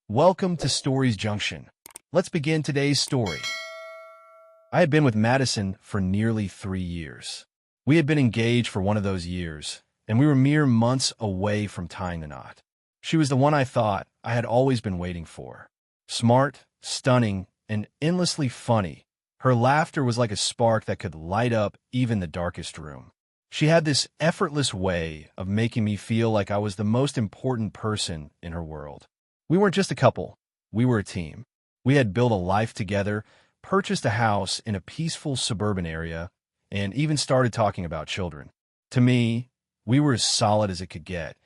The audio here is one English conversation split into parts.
Welcome to Stories Junction. Let's begin today's story. I had been with Madison for nearly 3 years. We had been engaged for one of those years, and we were mere months away from tying the knot. She was the one I thought I had always been waiting for. Smart, stunning, and endlessly funny. Her laughter was like a spark that could light up even the darkest room. She had this effortless way of making me feel like I was the most important person in her world. We weren't just a couple, we were a team. We had built a life together, purchased a house in a peaceful suburban area, and even started talking about children. To me, we were as solid as it could get,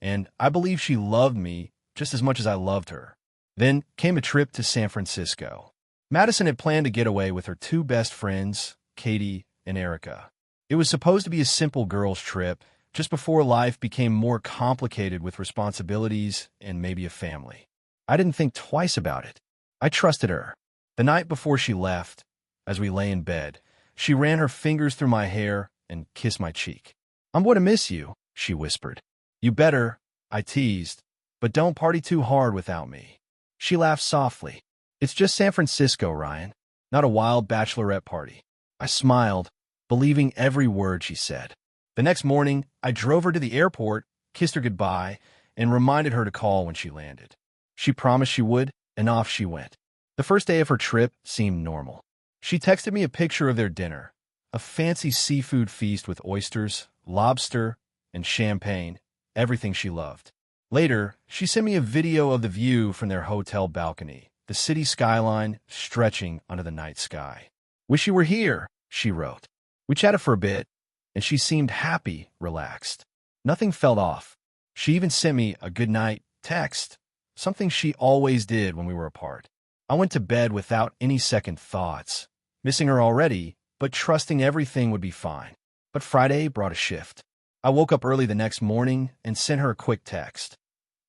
and I believe she loved me just as much as I loved her. Then came a trip to San Francisco. Madison had planned to get away with her two best friends, Katie and Erica. It was supposed to be a simple girls' trip, just before life became more complicated with responsibilities and maybe a family. I didn't think twice about it. I trusted her. The night before she left, as we lay in bed, she ran her fingers through my hair and kissed my cheek. "I'm going to miss you," she whispered. "You better," I teased, "but don't party too hard without me." She laughed softly. "It's just San Francisco, Ryan, not a wild bachelorette party." I smiled, believing every word she said. The next morning, I drove her to the airport, kissed her goodbye, and reminded her to call when she landed. She promised she would, and off she went. The first day of her trip seemed normal. She texted me a picture of their dinner, a fancy seafood feast with oysters, lobster, and champagne, everything she loved. Later, she sent me a video of the view from their hotel balcony, the city skyline stretching under the night sky. "Wish you were here," she wrote. We chatted for a bit, and she seemed happy, relaxed. Nothing felt off. She even sent me a good night text, something she always did when we were apart. I went to bed without any second thoughts, missing her already, but trusting everything would be fine. But Friday brought a shift. I woke up early the next morning and sent her a quick text.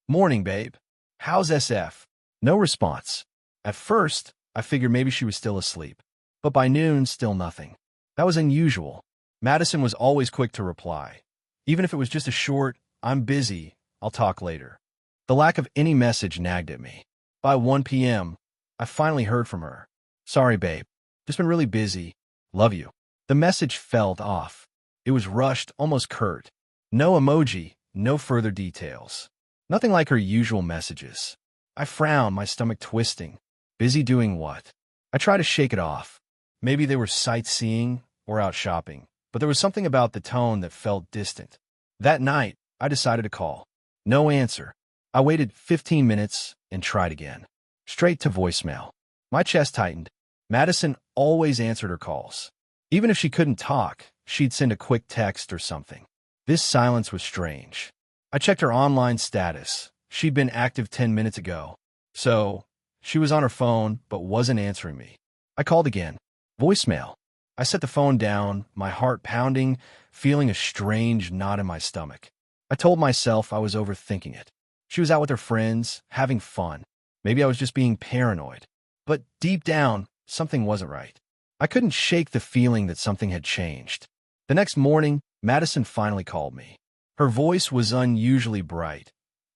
"Morning, babe. How's SF?" No response. At first, I figured maybe she was still asleep, but by noon, still nothing. That was unusual. Madison was always quick to reply. Even if it was just a short, "I'm busy, I'll talk later." The lack of any message nagged at me. By 1 p.m., I finally heard from her. "Sorry, babe. Just been really busy. Love you." The message felt off. It was rushed, almost curt. No emoji, no further details. Nothing like her usual messages. I frowned, my stomach twisting. Busy doing what? I tried to shake it off. Maybe they were sightseeing or out shopping, but there was something about the tone that felt distant. That night, I decided to call. No answer. I waited 15 minutes and tried again. Straight to voicemail. My chest tightened. Madison always answered her calls. Even if she couldn't talk, she'd send a quick text or something. This silence was strange. I checked her online status. She'd been active 10 minutes ago. So, she was on her phone, but wasn't answering me. I called again. Voicemail. I set the phone down, my heart pounding, feeling a strange knot in my stomach. I told myself I was overthinking it. She was out with her friends, having fun. Maybe I was just being paranoid. But deep down, something wasn't right. I couldn't shake the feeling that something had changed. The next morning, Madison finally called me. Her voice was unusually bright,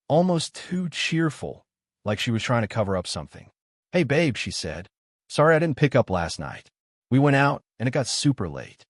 almost too cheerful, like she was trying to cover up something. "Hey, babe," she said. "Sorry I didn't pick up last night. We went out, and it got super late."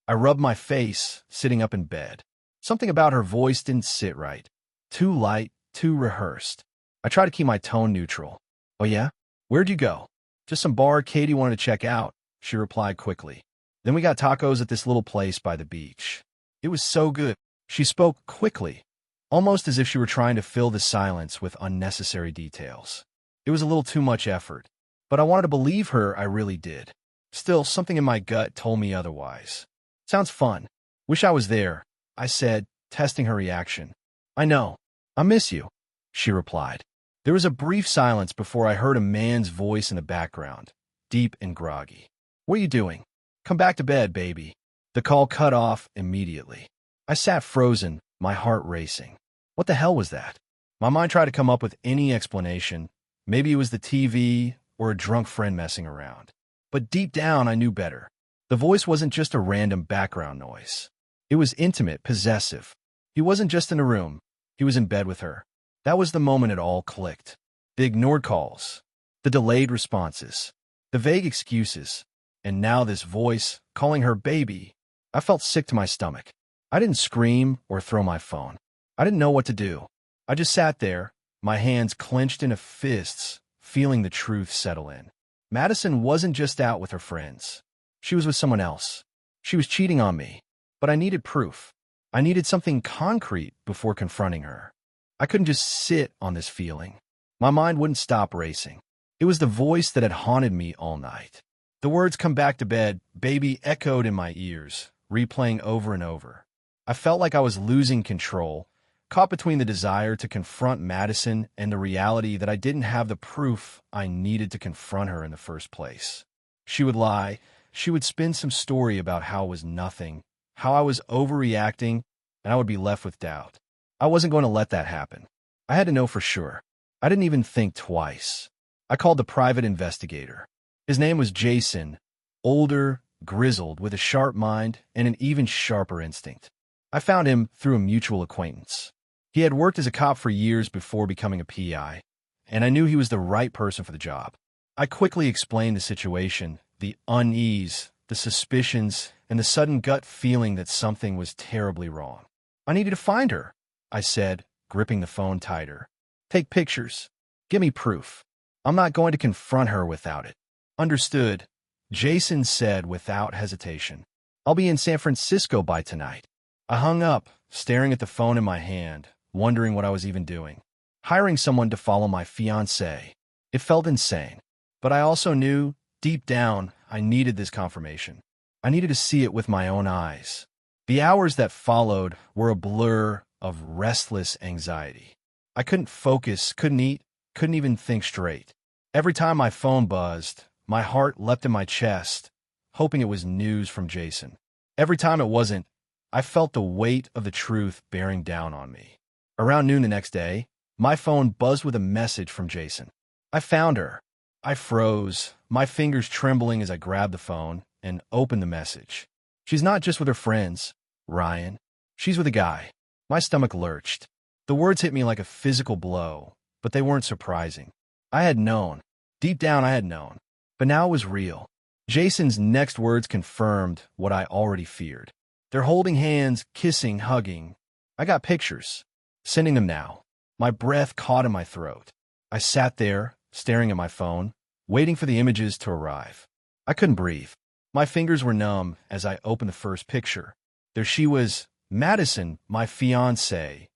I rubbed my face, sitting up in bed. Something about her voice didn't sit right. Too light, too rehearsed. I tried to keep my tone neutral. "Oh yeah? Where'd you go?" "Just some bar Katie wanted to check out," she replied quickly. "Then we got tacos at this little place by the beach. It was so good." She spoke quickly, almost as if she were trying to fill the silence with unnecessary details. It was a little too much effort, but I wanted to believe her I really did. Still, something in my gut told me otherwise. "Sounds fun. Wish I was there," I said, testing her reaction. "I know. I miss you," she replied. There was a brief silence before I heard a man's voice in the background, deep and groggy. "What are you doing? Come back to bed, baby." The call cut off immediately. I sat frozen, my heart racing. What the hell was that? My mind tried to come up with any explanation. Maybe it was the TV or a drunk friend messing around. But deep down, I knew better. The voice wasn't just a random background noise. It was intimate, possessive. He wasn't just in a room. He was in bed with her. That was the moment it all clicked. The ignored calls, the delayed responses, the vague excuses, and now this voice calling her baby. I felt sick to my stomach. I didn't scream or throw my phone. I didn't know what to do. I just sat there, my hands clenched into fists, feeling the truth settle in. Madison wasn't just out with her friends. She was with someone else. She was cheating on me. But I needed proof. I needed something concrete before confronting her. I couldn't just sit on this feeling. My mind wouldn't stop racing. It was the voice that had haunted me all night. The words "come back to bed, baby" echoed in my ears, replaying over and over. I felt like I was losing control, caught between the desire to confront Madison and the reality that I didn't have the proof I needed to confront her in the first place. She would lie. She would spin some story about how it was nothing, how I was overreacting, and I would be left with doubt. I wasn't going to let that happen. I had to know for sure. I didn't even think twice. I called the private investigator. His name was Jason, older, grizzled, with a sharp mind and an even sharper instinct. I found him through a mutual acquaintance. He had worked as a cop for years before becoming a PI, and I knew he was the right person for the job. I quickly explained the situation, the unease, the suspicions, and the sudden gut feeling that something was terribly wrong. "I needed to find her," I said, gripping the phone tighter. "Take pictures. Give me proof. I'm not going to confront her without it." "Understood," Jason said without hesitation. "I'll be in San Francisco by tonight." I hung up, staring at the phone in my hand, wondering what I was even doing. Hiring someone to follow my fiancée. It felt insane. But I also knew, deep down, I needed this confirmation. I needed to see it with my own eyes. The hours that followed were a blur of restless anxiety. I couldn't focus, couldn't eat, couldn't even think straight. Every time my phone buzzed, my heart leapt in my chest, hoping it was news from Jason. Every time it wasn't, I felt the weight of the truth bearing down on me. Around noon the next day, my phone buzzed with a message from Jason. "I found her." I froze, my fingers trembling as I grabbed the phone and opened the message. "She's not just with her friends, Ryan. She's with a guy." My stomach lurched. The words hit me like a physical blow, but they weren't surprising. I had known. Deep down, I had known. But now it was real. Jason's next words confirmed what I already feared. They're holding hands, kissing, hugging. I got pictures. Sending them now. My breath caught in my throat. I sat there, staring at my phone, waiting for the images to arrive. I couldn't breathe. My fingers were numb as I opened the first picture. There she was, Madison, my fiancée,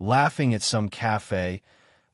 laughing at some cafe,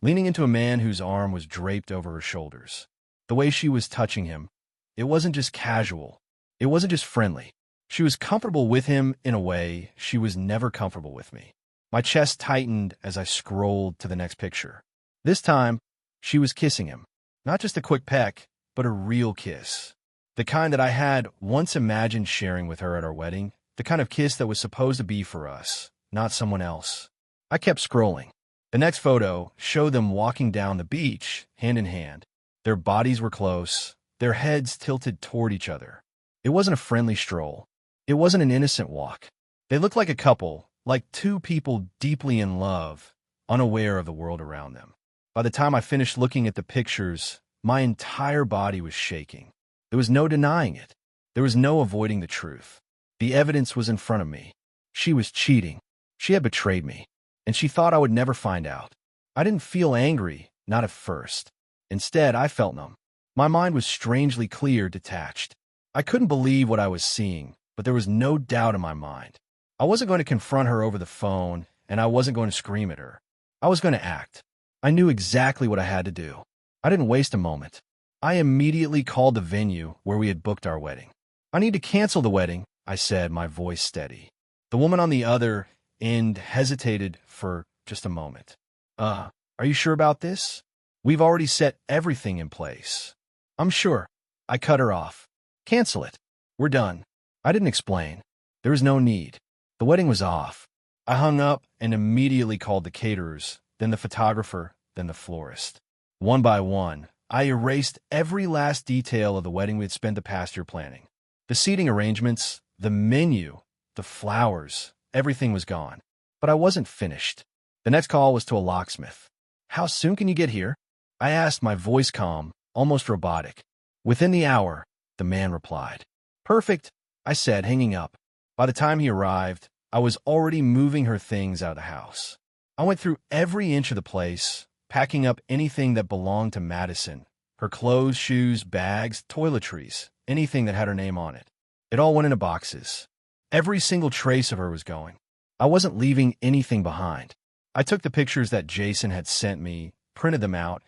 leaning into a man whose arm was draped over her shoulders. The way she was touching him, it wasn't just casual. It wasn't just friendly. She was comfortable with him in a way she was never comfortable with me. My chest tightened as I scrolled to the next picture. This time, she was kissing him. Not just a quick peck, but a real kiss. The kind that I had once imagined sharing with her at our wedding. The kind of kiss that was supposed to be for us, not someone else. I kept scrolling. The next photo showed them walking down the beach, hand in hand. Their bodies were close, their heads tilted toward each other. It wasn't a friendly stroll. It wasn't an innocent walk. They looked like a couple, like two people deeply in love, unaware of the world around them. By the time I finished looking at the pictures, my entire body was shaking. There was no denying it. There was no avoiding the truth. The evidence was in front of me. She was cheating. She had betrayed me, and she thought I would never find out. I didn't feel angry, not at first. Instead, I felt numb. My mind was strangely clear, detached. I couldn't believe what I was seeing, but there was no doubt in my mind. I wasn't going to confront her over the phone, and I wasn't going to scream at her. I was going to act. I knew exactly what I had to do. I didn't waste a moment. I immediately called the venue where we had booked our wedding. "I need to cancel the wedding," I said, my voice steady. The woman on the other end hesitated for just a moment. Are you sure about this? We've already set everything in place." "I'm sure." I cut her off. "Cancel it. We're done." I didn't explain. There was no need. The wedding was off. I hung up and immediately called the caterers, then the photographer, then the florist. One by one, I erased every last detail of the wedding we had spent the past year planning. The seating arrangements, the menu, the flowers, everything was gone. But I wasn't finished. The next call was to a locksmith. "How soon can you get here?" I asked, my voice calm, almost robotic. Within the hour, the man replied. Perfect, I said, hanging up. By the time he arrived, I was already moving her things out of the house. I went through every inch of the place, packing up anything that belonged to Madison. Her clothes, shoes, bags, toiletries, anything that had her name on it. It all went into boxes. Every single trace of her was going. I wasn't leaving anything behind. I took the pictures that Jason had sent me, printed them out,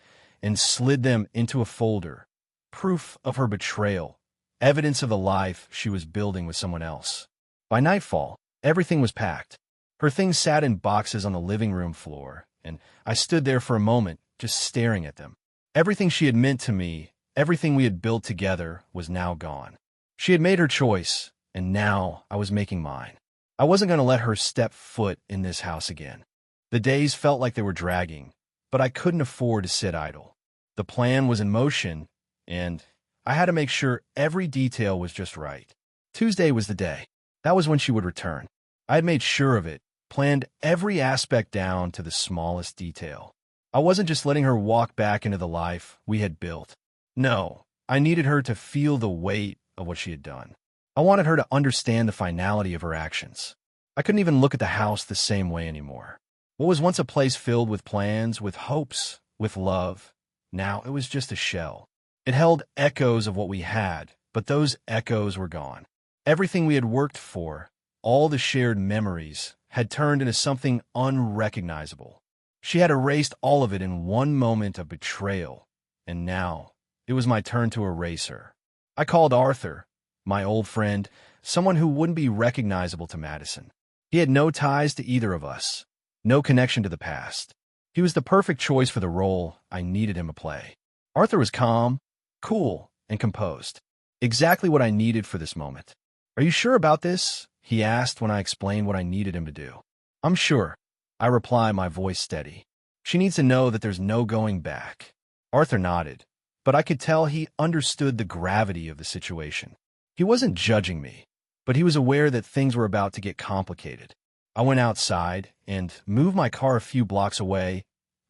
and slid them into a folder. Proof of her betrayal. Evidence of the life she was building with someone else. By nightfall, everything was packed. Her things sat in boxes on the living room floor, and I stood there for a moment, just staring at them. Everything she had meant to me, everything we had built together, was now gone. She had made her choice, and now I was making mine. I wasn't going to let her step foot in this house again. The days felt like they were dragging, but I couldn't afford to sit idle. The plan was in motion, and I had to make sure every detail was just right. Tuesday was the day. That was when she would return. I had made sure of it, planned every aspect down to the smallest detail. I wasn't just letting her walk back into the life we had built. No, I needed her to feel the weight of what she had done. I wanted her to understand the finality of her actions. I couldn't even look at the house the same way anymore. What was once a place filled with plans, with hopes, with love, now it was just a shell. It held echoes of what we had, but those echoes were gone. Everything we had worked for, all the shared memories, had turned into something unrecognizable. She had erased all of it in one moment of betrayal, and now it was my turn to erase her. I called Arthur, my old friend, someone who wouldn't be recognizable to Madison. He had no ties to either of us, no connection to the past. He was the perfect choice for the role I needed him to play. Arthur was calm, cool, and composed. Exactly what I needed for this moment. Are you sure about this? He asked when I explained what I needed him to do. I'm sure, I reply, my voice steady. She needs to know that there's no going back. Arthur nodded, but I could tell he understood the gravity of the situation. He wasn't judging me, but he was aware that things were about to get complicated. I went outside and moved my car a few blocks away,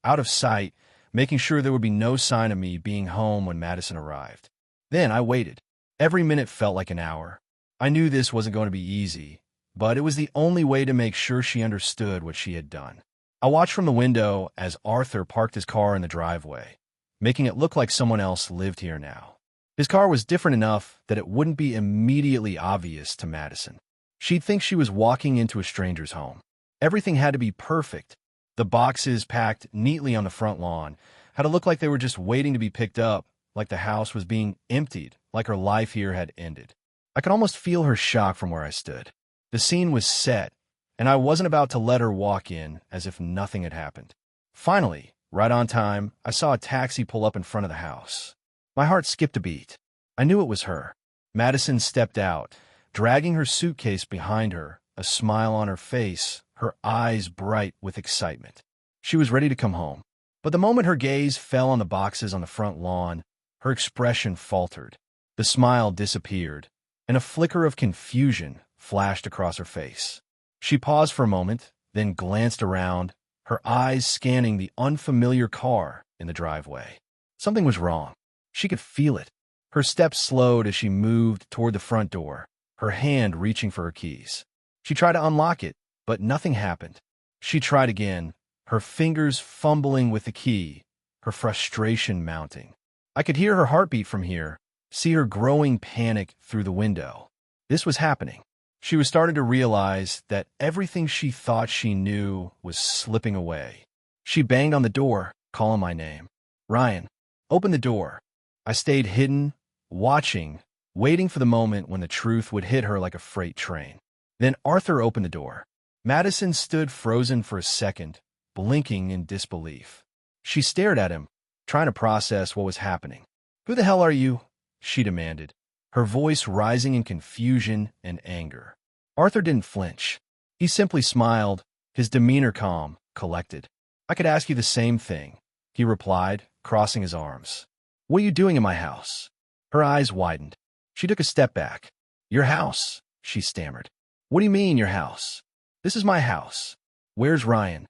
out of sight, making sure there would be no sign of me being home when Madison arrived. Then I waited. Every minute felt like an hour. I knew this wasn't going to be easy, but it was the only way to make sure she understood what she had done. I watched from the window as Arthur parked his car in the driveway, making it look like someone else lived here now. His car was different enough that it wouldn't be immediately obvious to Madison. She'd think she was walking into a stranger's home. Everything had to be perfect. The boxes packed neatly on the front lawn had to look like they were just waiting to be picked up, like the house was being emptied, like her life here had ended. I could almost feel her shock from where I stood. The scene was set, and I wasn't about to let her walk in as if nothing had happened. Finally, right on time, I saw a taxi pull up in front of the house. My heart skipped a beat. I knew it was her. Madison stepped out, dragging her suitcase behind her, a smile on her face, her eyes bright with excitement. She was ready to come home. But the moment her gaze fell on the boxes on the front lawn, her expression faltered. The smile disappeared, and a flicker of confusion flashed across her face. She paused for a moment, then glanced around, her eyes scanning the unfamiliar car in the driveway. Something was wrong. She could feel it. Her steps slowed as she moved toward the front door, her hand reaching for her keys. She tried to unlock it, but nothing happened. She tried again, her fingers fumbling with the key, her frustration mounting. I could hear her heartbeat from here, see her growing panic through the window. This was happening. She was starting to realize that everything she thought she knew was slipping away. She banged on the door, calling my name. Ryan, open the door. I stayed hidden, watching, waiting for the moment when the truth would hit her like a freight train. Then Arthur opened the door. Madison stood frozen for a second, blinking in disbelief. She stared at him, trying to process what was happening. Who the hell are you? She demanded, her voice rising in confusion and anger. Arthur didn't flinch. He simply smiled, his demeanor calm, collected. I could ask you the same thing, he replied, crossing his arms. What are you doing in my house? Her eyes widened. She took a step back. Your house, she stammered. What do you mean, your house? This is my house. Where's Ryan?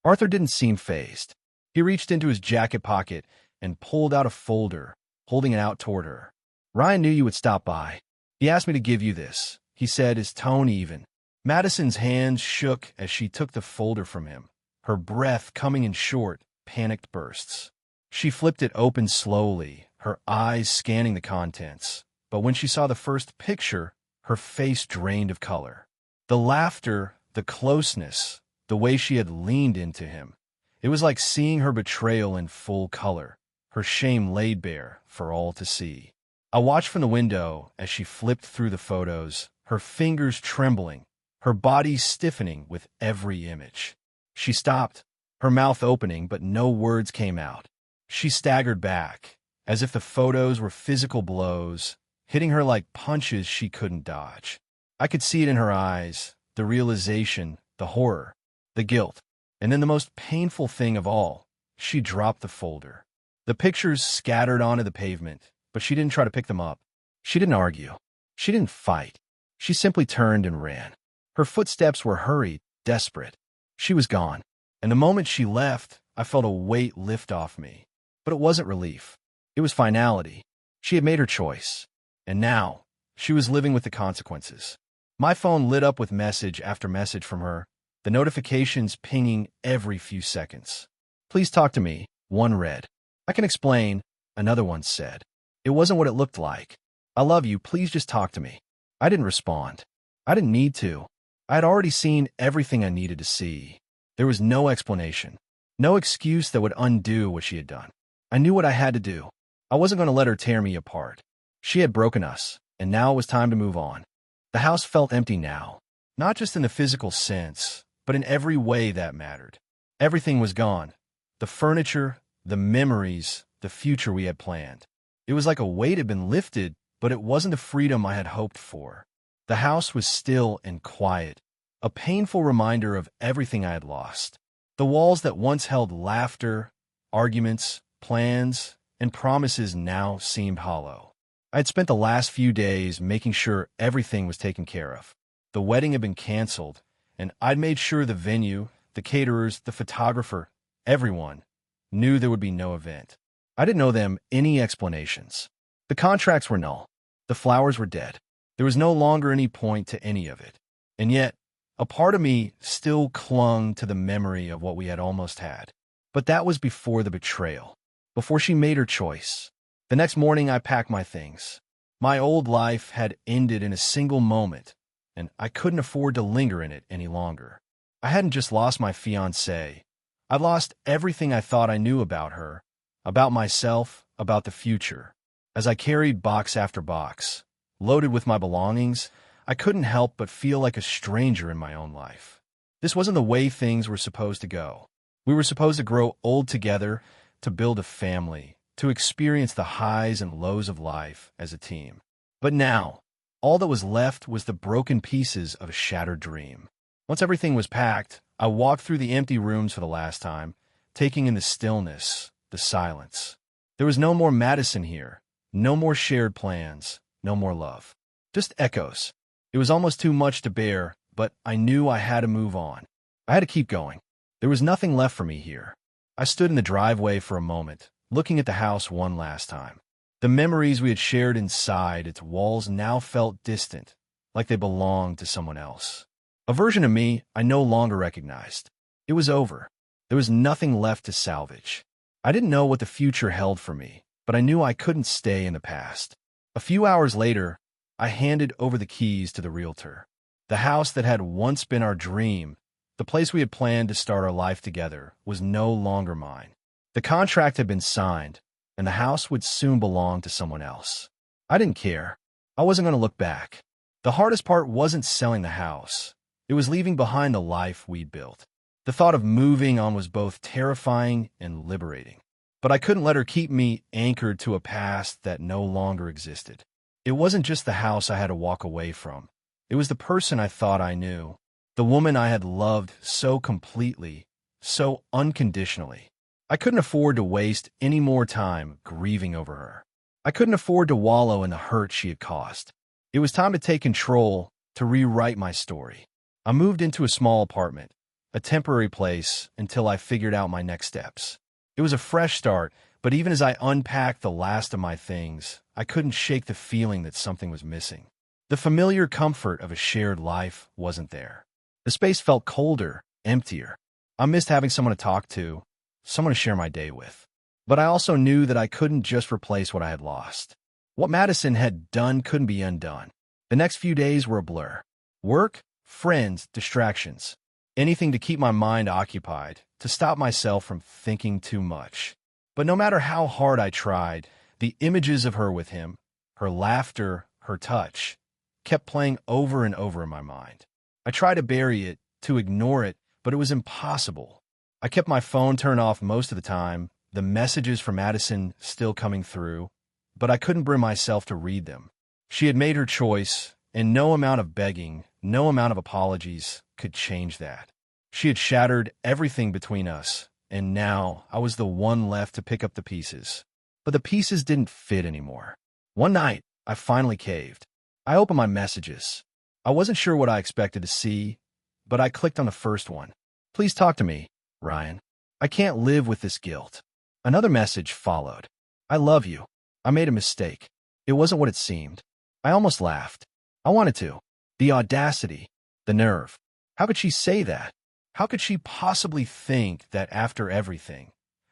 Arthur didn't seem fazed. He reached into his jacket pocket and pulled out a folder, holding it out toward her. "Ryan knew you would stop by. He asked me to give you this," he said, his tone even. Madison's hands shook as she took the folder from him, her breath coming in short, panicked bursts. She flipped it open slowly, her eyes scanning the contents. But when she saw the first picture, her face drained of color. The laughter, the closeness, the way she had leaned into him. It was like seeing her betrayal in full color, her shame laid bare for all to see. I watched from the window as she flipped through the photos, her fingers trembling, her body stiffening with every image. She stopped, her mouth opening, but no words came out. She staggered back, as if the photos were physical blows, hitting her like punches she couldn't dodge. I could see it in her eyes, the realization, the horror, the guilt. And then the most painful thing of all, she dropped the folder. The pictures scattered onto the pavement, but she didn't try to pick them up. She didn't argue. She didn't fight. She simply turned and ran. Her footsteps were hurried, desperate. She was gone. And the moment she left, I felt a weight lift off me. But it wasn't relief. It was finality. She had made her choice. And now, she was living with the consequences. My phone lit up with message after message from her, the notifications pinging every few seconds. "Please talk to me," one read. "I can explain," another one said. It wasn't what it looked like. "I love you, please just talk to me." I didn't respond. I didn't need to. I had already seen everything I needed to see. There was no explanation, no excuse that would undo what she had done. I knew what I had to do. I wasn't going to let her tear me apart. She had broken us, and now it was time to move on. The house felt empty now, not just in the physical sense, but in every way that mattered. Everything was gone. The furniture, the memories, the future we had planned. It was like a weight had been lifted, but it wasn't the freedom I had hoped for. The house was still and quiet, a painful reminder of everything I had lost. The walls that once held laughter, arguments, plans, and promises now seemed hollow. I had spent the last few days making sure everything was taken care of. The wedding had been canceled, and I'd made sure the venue, the caterers, the photographer, everyone knew there would be no event. I didn't owe them any explanations. The contracts were null. The flowers were dead. There was no longer any point to any of it. And yet, a part of me still clung to the memory of what we had almost had. But that was before the betrayal, before she made her choice. The next morning, I packed my things. My old life had ended in a single moment, and I couldn't afford to linger in it any longer. I hadn't just lost my fiancée. I'd lost everything I thought I knew about her, about myself, about the future. As I carried box after box, loaded with my belongings, I couldn't help but feel like a stranger in my own life. This wasn't the way things were supposed to go. We were supposed to grow old together, to build a family, to experience the highs and lows of life as a team. But now, all that was left was the broken pieces of a shattered dream. Once everything was packed, I walked through the empty rooms for the last time, taking in the stillness, the silence. There was no more Madison here, no more shared plans, no more love. Just echoes. It was almost too much to bear, but I knew I had to move on. I had to keep going. There was nothing left for me here. I stood in the driveway for a moment, looking at the house one last time. The memories we had shared inside its walls now felt distant, like they belonged to someone else. A version of me I no longer recognized. It was over. There was nothing left to salvage. I didn't know what the future held for me, but I knew I couldn't stay in the past. A few hours later, I handed over the keys to the realtor. The house that had once been our dream, the place we had planned to start our life together, was no longer mine. The contract had been signed, and the house would soon belong to someone else. I didn't care. I wasn't going to look back. The hardest part wasn't selling the house. It was leaving behind the life we'd built. The thought of moving on was both terrifying and liberating. But I couldn't let her keep me anchored to a past that no longer existed. It wasn't just the house I had to walk away from. It was the person I thought I knew, the woman I had loved so completely, so unconditionally. I couldn't afford to waste any more time grieving over her. I couldn't afford to wallow in the hurt she had caused. It was time to take control, to rewrite my story. I moved into a small apartment, a temporary place until I figured out my next steps. It was a fresh start But even as I unpacked the last of my things, I couldn't shake the feeling that something was missing. The familiar comfort of a shared life wasn't there. The space felt colder, emptier. I missed having someone to talk to, someone to share my day with. But I also knew that I couldn't just replace what I had lost. What Madison had done couldn't be undone. The next few days were a blur. Work, friends, distractions. Anything to keep my mind occupied, to stop myself from thinking too much. But no matter how hard I tried, the images of her with him, her laughter, her touch, kept playing over and over in my mind. I tried to bury it, to ignore it, but it was impossible. I kept my phone turned off most of the time, the messages from Madison still coming through, but I couldn't bring myself to read them. She had made her choice, and no amount of begging, no amount of apologies could change that. She had shattered everything between us, and now I was the one left to pick up the pieces. But the pieces didn't fit anymore. One night, I finally caved. I opened my messages. I wasn't sure what I expected to see, but I clicked on the first one. "Please talk to me, Ryan. I can't live with this guilt." Another message followed. "I love you. I made a mistake. It wasn't what it seemed." I almost laughed. I wanted to. The audacity, the nerve. How could she say that? How could she possibly think that after everything,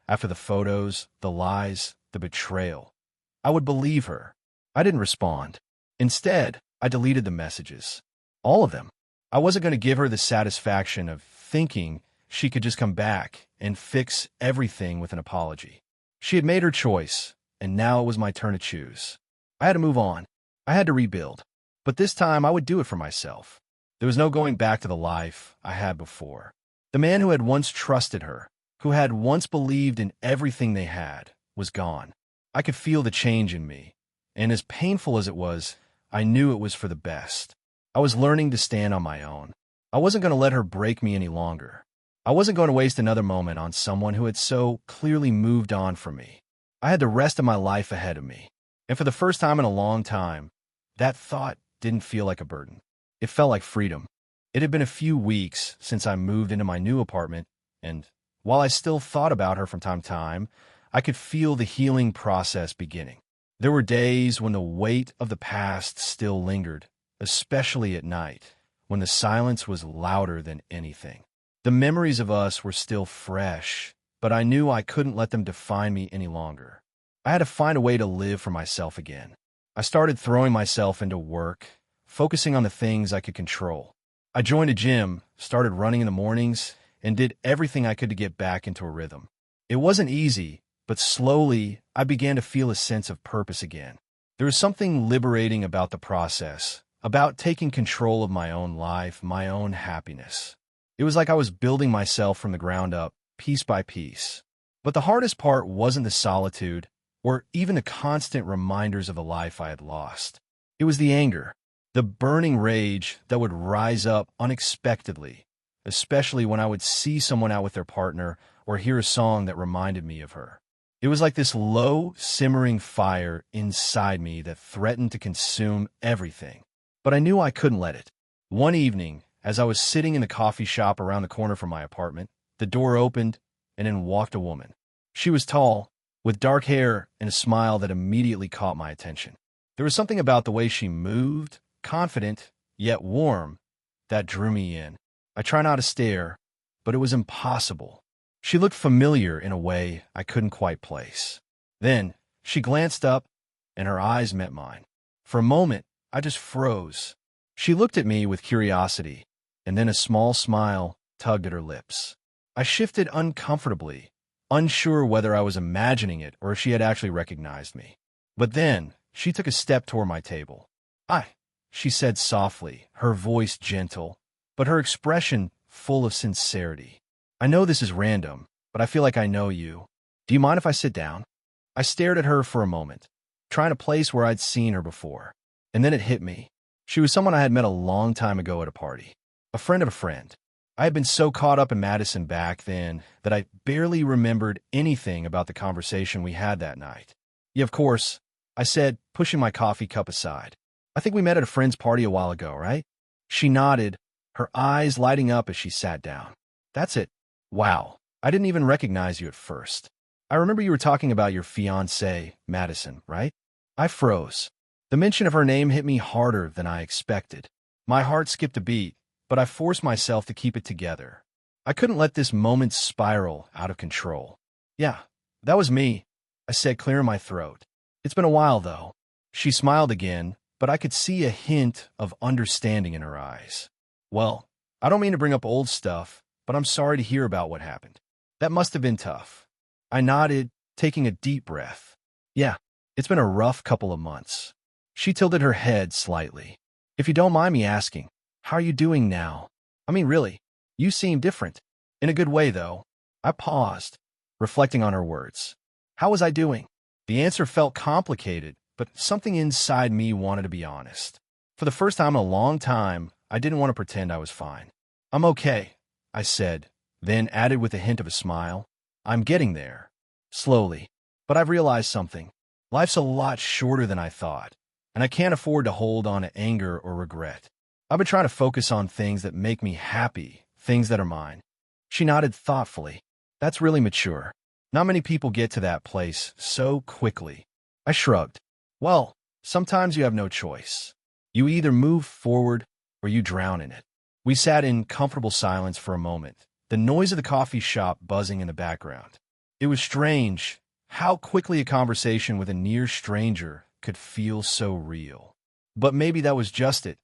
after the photos, the lies, the betrayal, I would believe her? I didn't respond. Instead, I deleted the messages. All of them. I wasn't going to give her the satisfaction of thinking she could just come back and fix everything with an apology. She had made her choice, and now it was my turn to choose. I had to move on. I had to rebuild. But this time, I would do it for myself. There was no going back to the life I had before. The man who had once trusted her, who had once believed in everything they had, was gone. I could feel the change in me, and as painful as it was, I knew it was for the best. I was learning to stand on my own. I wasn't going to let her break me any longer. I wasn't going to waste another moment on someone who had so clearly moved on from me. I had the rest of my life ahead of me, and for the first time in a long time, that thought didn't feel like a burden. It felt like freedom. It had been a few weeks since I moved into my new apartment, and while I still thought about her from time to time, I could feel the healing process beginning. There were days when the weight of the past still lingered, especially at night, when the silence was louder than anything. The memories of us were still fresh, but I knew I couldn't let them define me any longer. I had to find a way to live for myself again. I started throwing myself into work, focusing on the things I could control. I joined a gym, started running in the mornings, and did everything I could to get back into a rhythm. It wasn't easy, but slowly I began to feel a sense of purpose again. There was something liberating about the process, about taking control of my own life, my own happiness. It was like I was building myself from the ground up, piece by piece. But the hardest part wasn't the solitude, or even the constant reminders of the life I had lost. It was the anger, the burning rage that would rise up unexpectedly, especially when I would see someone out with their partner or hear a song that reminded me of her. It was like this low, simmering fire inside me that threatened to consume everything. But I knew I couldn't let it. One evening, as I was sitting in the coffee shop around the corner from my apartment, the door opened, and in walked a woman. She was tall, with dark hair and a smile that immediately caught my attention. There was something about the way she moved, confident, yet warm, that drew me in. I tried not to stare, but it was impossible. She looked familiar in a way I couldn't quite place. Then, she glanced up, and her eyes met mine. For a moment, I just froze. She looked at me with curiosity, and then a small smile tugged at her lips. I shifted uncomfortably, unsure whether I was imagining it or if she had actually recognized me. But then, she took a step toward my table. "Hi," she said softly, her voice gentle, but her expression full of sincerity. "I know this is random, but I feel like I know you. Do you mind if I sit down?" I stared at her for a moment, trying to place where I'd seen her before. And then it hit me. She was someone I had met a long time ago at a party. A friend of a friend. I had been so caught up in Madison back then that I barely remembered anything about the conversation we had that night. "Yeah, of course," I said, pushing my coffee cup aside. "I think we met at a friend's party a while ago, right?" She nodded, her eyes lighting up as she sat down. "That's it. Wow, I didn't even recognize you at first." I remember you were talking about your fiancée, Madison, right? I froze. The mention of her name hit me harder than I expected. My heart skipped a beat, but I forced myself to keep it together. I couldn't let this moment spiral out of control. Yeah, that was me, I said, clearing my throat. It's been a while, though. She smiled again, but I could see a hint of understanding in her eyes. Well, I don't mean to bring up old stuff, but I'm sorry to hear about what happened. That must have been tough. I nodded, taking a deep breath. Yeah, it's been a rough couple of months. She tilted her head slightly. If you don't mind me asking, how are you doing now? I mean, really, you seem different. In a good way, though. I paused, reflecting on her words. How was I doing? The answer felt complicated, but something inside me wanted to be honest. For the first time in a long time, I didn't want to pretend I was fine. I'm okay, I said, then added with a hint of a smile. I'm getting there. Slowly. But I've realized something. Life's a lot shorter than I thought, and I can't afford to hold on to anger or regret. I've been trying to focus on things that make me happy, things that are mine. She nodded thoughtfully. That's really mature. Not many people get to that place so quickly. I shrugged. Well, sometimes you have no choice. You either move forward or you drown in it. We sat in comfortable silence for a moment, the noise of the coffee shop buzzing in the background. It was strange how quickly a conversation with a near stranger could feel so real. But maybe that was just it.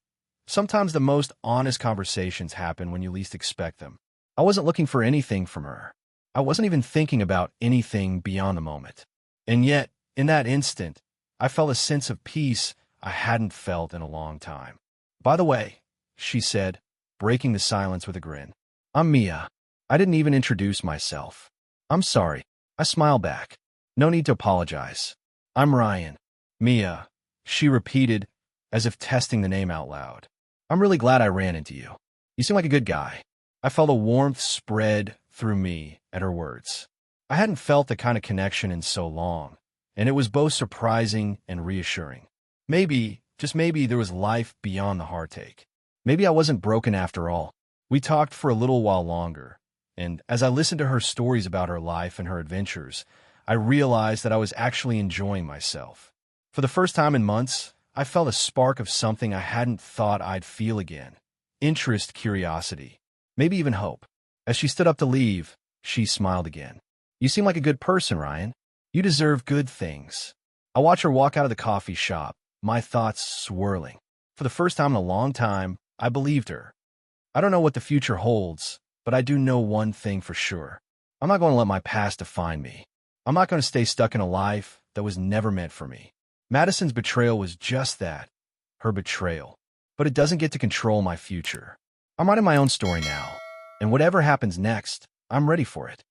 Sometimes the most honest conversations happen when you least expect them. I wasn't looking for anything from her. I wasn't even thinking about anything beyond the moment. And yet, in that instant, I felt a sense of peace I hadn't felt in a long time. By the way, she said, breaking the silence with a grin. I'm Mia. I didn't even introduce myself. I'm sorry. I smiled back. No need to apologize. I'm Ryan. Mia, she repeated, as if testing the name out loud. I'm really glad I ran into you. You seem like a good guy. I felt a warmth spread through me at her words. I hadn't felt the kind of connection in so long, and it was both surprising and reassuring. Maybe, just maybe, there was life beyond the heartache. Maybe I wasn't broken after all. We talked for a little while longer, and as I listened to her stories about her life and her adventures, I realized that I was actually enjoying myself. For the first time in months, I felt a spark of something I hadn't thought I'd feel again. Interest, curiosity, maybe even hope. As she stood up to leave, she smiled again. You seem like a good person, Ryan. You deserve good things. I watched her walk out of the coffee shop, my thoughts swirling. For the first time in a long time, I believed her. I don't know what the future holds, but I do know one thing for sure. I'm not going to let my past define me. I'm not going to stay stuck in a life that was never meant for me. Madison's betrayal was just that, her betrayal. But it doesn't get to control my future. I'm writing my own story now, and whatever happens next, I'm ready for it.